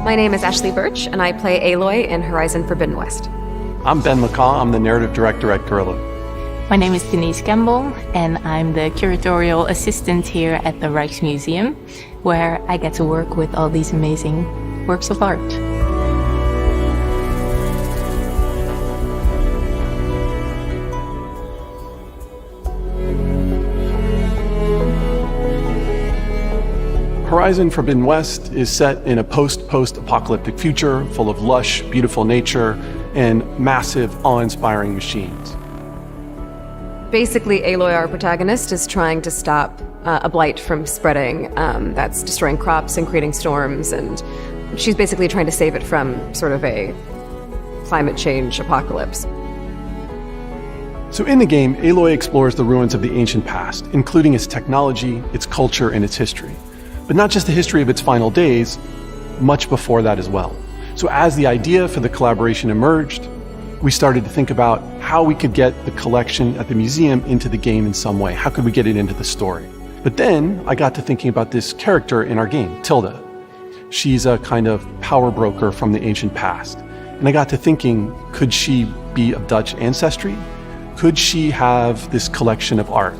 My name is Ashley Burch, and I play Aloy in Horizon Forbidden West. I'm Ben McCaw. I'm the narrative director at Guerrilla. My name is Denise Campbell, and I'm the curatorial assistant here at the Rijksmuseum, where I get to work with all these amazing works of art. Horizon Forbidden West is set in a post-apocalyptic future full of lush, beautiful nature and massive, awe-inspiring machines. Basically, Aloy, our protagonist, is trying to stop a blight from spreading that's destroying crops and creating storms, and she's basically trying to save it from sort of a climate change apocalypse. So in the game, Aloy explores the ruins of the ancient past, including its technology, its culture, and its history. But not just the history of its final days, much before that as well. So as the idea for the collaboration emerged, we started to think about how we could get the collection at the museum into the game in some way. How could we get it into the story? But then I got to thinking about this character in our game, Tilda. She's a kind of power broker from the ancient past. And I got to thinking, could she be of Dutch ancestry? Could she have this collection of art?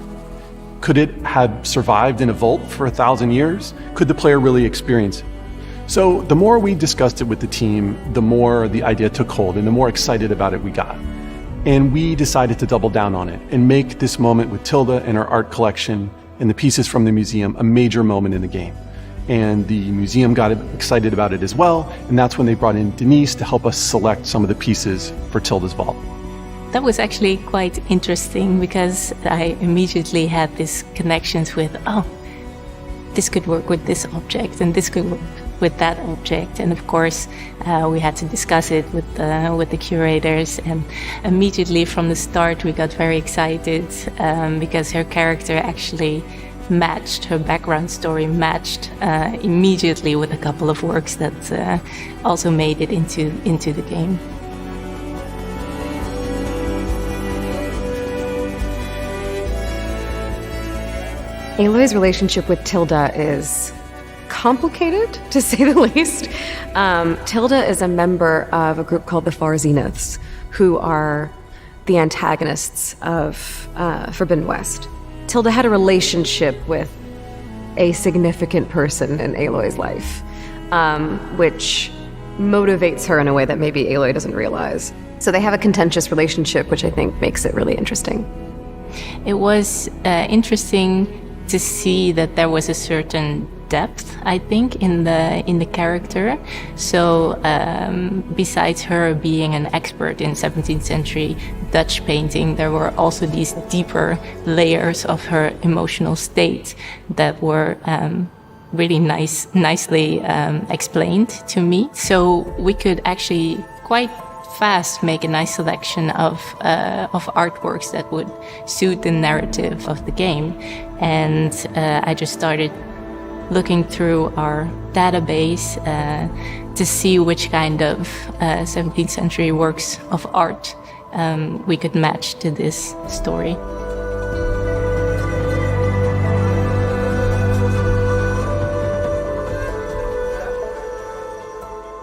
Could it have survived in a vault for 1,000 years? Could the player really experience it? So the more we discussed it with the team, the more the idea took hold and the more excited about it we got. And we decided to double down on it and make this moment with Tilda and our art collection and the pieces from the museum a major moment in the game. And the museum got excited about it as well, and that's when they brought in Denise to help us select some of the pieces for Tilda's vault. That was actually quite interesting because I immediately had these connections with, oh, this could work with this object and this could work with that object. And of course, we had to discuss it with the curators. And immediately from the start, we got very excited because her character actually matched, her background story matched immediately with a couple of works that also made it into the game. Aloy's relationship with Tilda is complicated, to say the least. Tilda is a member of a group called the Far Zeniths, who are the antagonists of Forbidden West. Tilda had a relationship with a significant person in Aloy's life, which motivates her in a way that maybe Aloy doesn't realize. So they have a contentious relationship, which I think makes it really interesting. It was interesting to see that there was a certain depth, I think, in the character. So besides her being an expert in 17th century Dutch painting, there were also these deeper layers of her emotional state that were really nicely explained to me. So we could actually quite fast make a nice selection of artworks that would suit the narrative of the game. And I just started looking through our database to see which kind of 17th century works of art we could match to this story.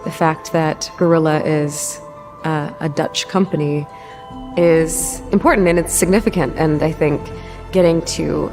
The fact that Guerrilla is a Dutch company is important and it's significant, and I think getting to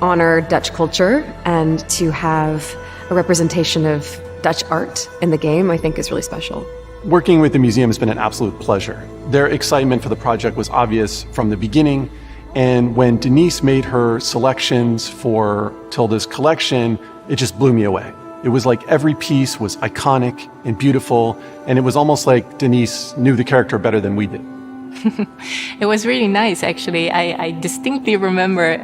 honor Dutch culture and to have a representation of Dutch art in the game, I think is really special. Working with the museum has been an absolute pleasure. Their excitement for the project was obvious from the beginning, and when Denise made her selections for Tilda's collection, it just blew me away. It was like every piece was iconic and beautiful, and it was almost like Denise knew the character better than we did. It was really nice, actually. I distinctly remember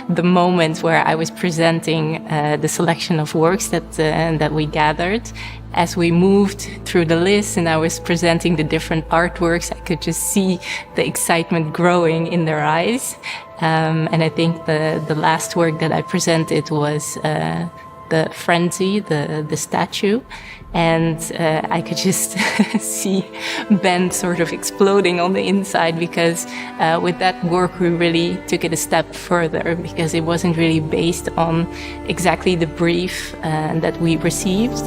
the moment where I was presenting the selection of works that we gathered. As we moved through the list and I was presenting the different artworks, I could just see the excitement growing in their eyes. And I think the last work that I presented was the Frenzy, the statue. And I could just see Ben sort of exploding on the inside, because with that work we really took it a step further, because it wasn't really based on exactly the brief that we received.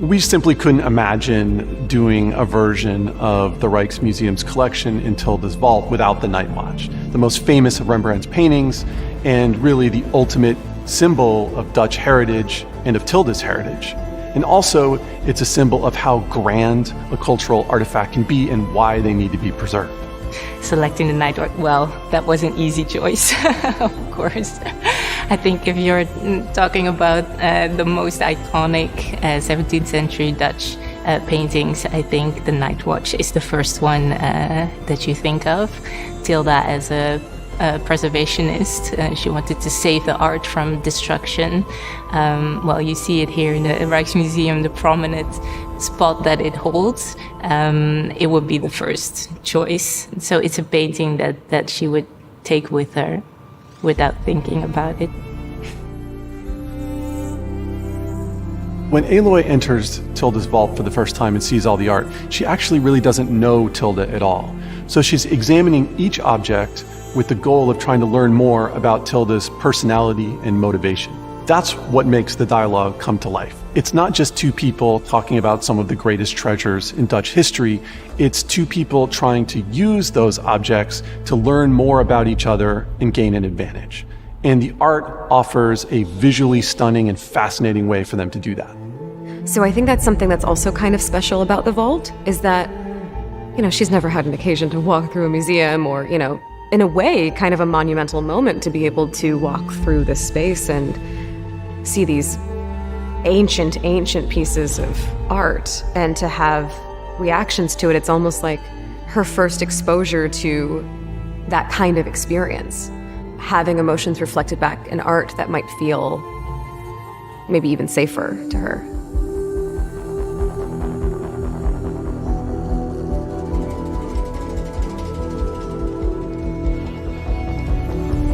We simply couldn't imagine doing a version of the Rijksmuseum's collection in Tilda's vault without the Night Watch, the most famous of Rembrandt's paintings, and really the ultimate symbol of Dutch heritage and of Tilda's heritage. And also, it's a symbol of how grand a cultural artifact can be and why they need to be preserved. Selecting the Night Watch, well, that was an easy choice, of course. I think if you're talking about the most iconic 17th century Dutch paintings, I think the Night Watch is the first one that you think of. Tilda as a preservationist, she wanted to save the art from destruction. Well, you see it here in the Rijksmuseum, the prominent spot that it holds. It would be the first choice. So it's a painting that she would take with her without thinking about it. When Aloy enters Tilda's vault for the first time and sees all the art, she actually really doesn't know Tilda at all. So she's examining each object with the goal of trying to learn more about Tilda's personality and motivation. That's what makes the dialogue come to life. It's not just two people talking about some of the greatest treasures in Dutch history. It's two people trying to use those objects to learn more about each other and gain an advantage. And the art offers a visually stunning and fascinating way for them to do that. So I think that's something that's also kind of special about the vault, is that, she's never had an occasion to walk through a museum or, in a way, kind of a monumental moment to be able to walk through this space and see these ancient pieces of art and to have reactions to it. It's almost like her first exposure to that kind of experience, having emotions reflected back in art that might feel maybe even safer to her.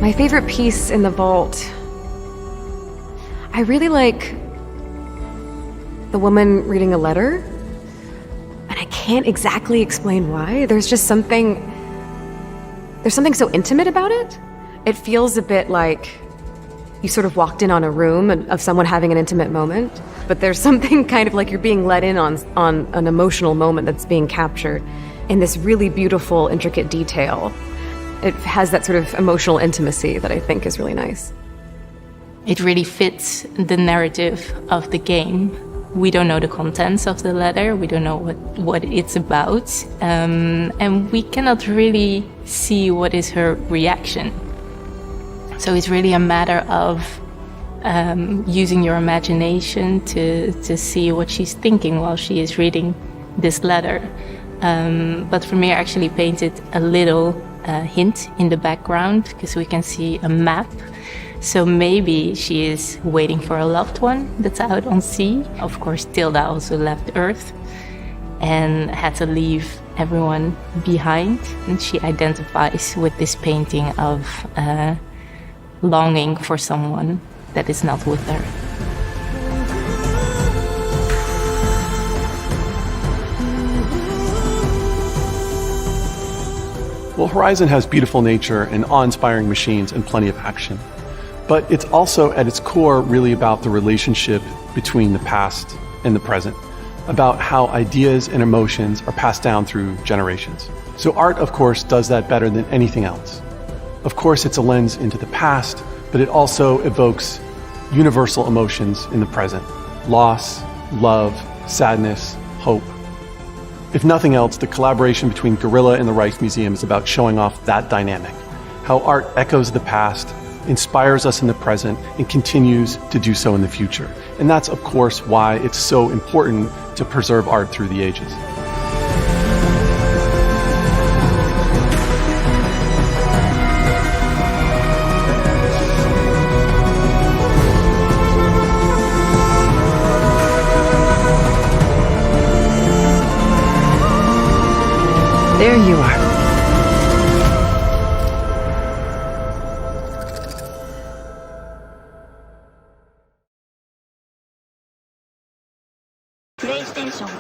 My favorite piece in the vault, I really like the woman reading a letter, and I can't exactly explain why. There's something so intimate about it. It feels a bit like you sort of walked in on a room of someone having an intimate moment, but there's something kind of like you're being let in on an emotional moment that's being captured in this really beautiful, intricate detail. It has that sort of emotional intimacy that I think is really nice. It really fits the narrative of the game. We don't know the contents of the letter, we don't know what it's about, and we cannot really see what is her reaction. So it's really a matter of using your imagination to see what she's thinking while she is reading this letter. But for me, I actually painted a little hint in the background, because we can see a map. So maybe she is waiting for a loved one that's out on sea. Of course, Tilda also left Earth and had to leave everyone behind. And she identifies with this painting of longing for someone that is not with her. Well, Horizon has beautiful nature and awe-inspiring machines and plenty of action. But it's also, at its core, really about the relationship between the past and the present, about how ideas and emotions are passed down through generations. So art, of course, does that better than anything else. Of course, it's a lens into the past, but it also evokes universal emotions in the present: loss, love, sadness, hope. If nothing else, the collaboration between Guerrilla and the Rijksmuseum is about showing off that dynamic, how art echoes the past inspires us in the present, and continues to do so in the future. And that's, of course, why it's so important to preserve art through the ages. There you are. PlayStation